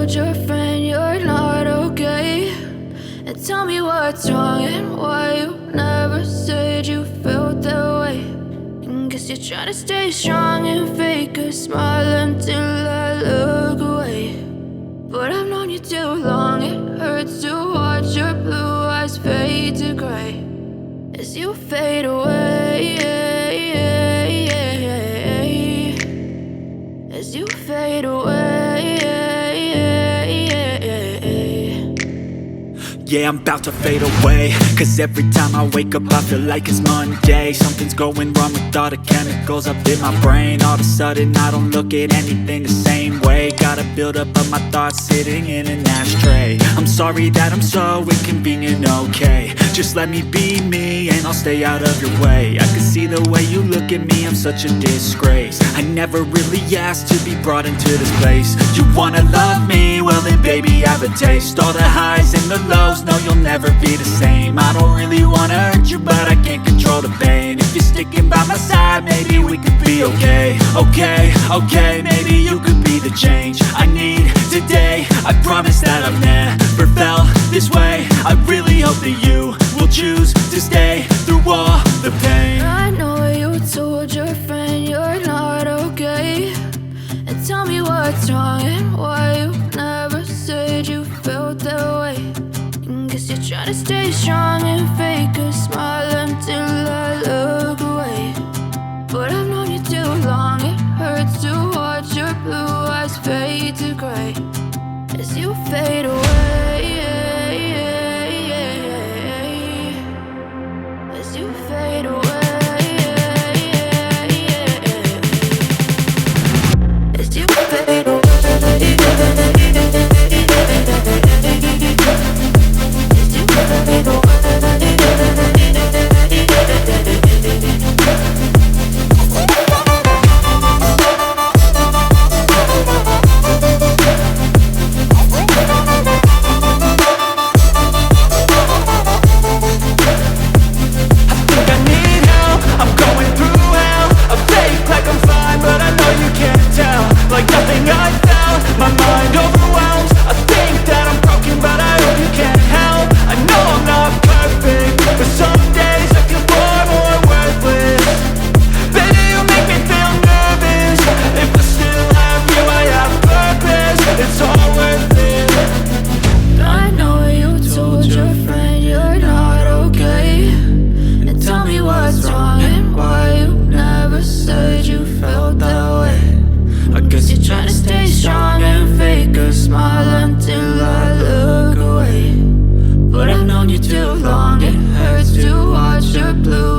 told your friend you're not okay? And tell me what's wrong and why you never said you felt that way. And guess you're trying to stay strong and fake a smile until I look away. But I've known you too long, it hurts to watch your blue eyes fade to gray as you fade away, as you fade away. Yeah, I'm about to fade away, cause every time I wake up I feel like it's Monday. Something's going wrong with all the chemicals up in my brain. All of a sudden I don't look at anything the same way. Gotta build up of my thoughts sitting in an ashtray. I'm sorry that I'm so inconvenient, okay? Just let me be me and I'll stay out of your way. I can see the way you look at me, I'm such a disgrace. I never really asked to be brought into this place. You wanna love me? Well then baby, have a taste. All the highs and the lows, no, you'll never be the same. I don't really wanna hurt you, but I can't control the pain. If you're sticking by my side, maybe we could be okay. Okay, maybe you could be the change I need today. I promise that I've never felt this way. I really hope that you will choose to stay through all the pain. I know you told your friend you're not okay. And tell me what's wrong and why you never said you felt that way. Guess you're trying to stay strong and fake a smile until I look away. But I've known you too long, it hurts to watch your blue eyes fade to gray as you fade away, as you fade away, as you fade away. Until I look away. But I've known you too long, it hurts to watch your blue